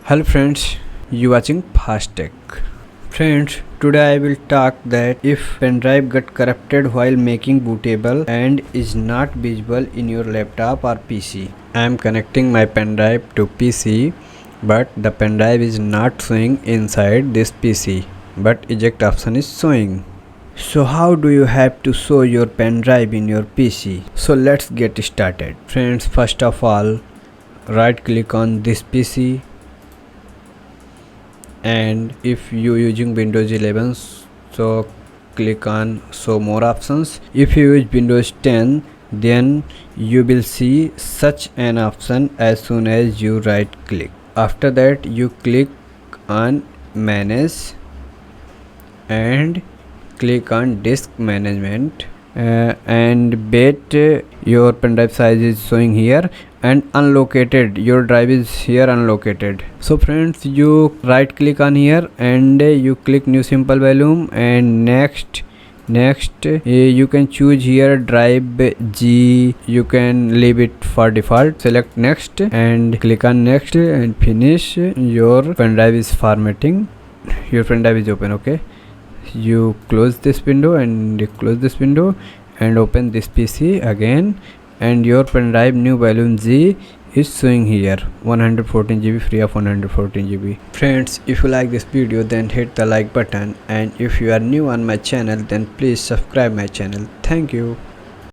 Hello friends, you watching Fast Tech. Friends, today I will talk that if pen drive got corrupted while making bootable and is not visible in your laptop or PC. I am connecting my pen drive to PC, but the pen drive is not showing inside this PC, but eject option is showing. So how do you have to show your pen drive in your PC? So let's get started. Friends, first of all, right click on this PC, and if you using Windows 11, so click on show more options. If you use Windows 10, then you will see such an option as soon as you right click. After that you click on manage and click on disk management, and wait, your pen drive size is showing here, and unlocated, your drive is here unlocated. So friends, you right click on here and you click new simple volume, and next you can choose here drive G. You can leave it for default. Select next and click on next and finish. Your pen drive is formatting, your pen drive is open. Okay, you close this window and close this window and open this PC again, and your pen drive new volume G is showing here 114 GB, free of 114 GB. Friends, if you like this video, then hit the like button, and if you are new on my channel, then please subscribe my channel. Thank you.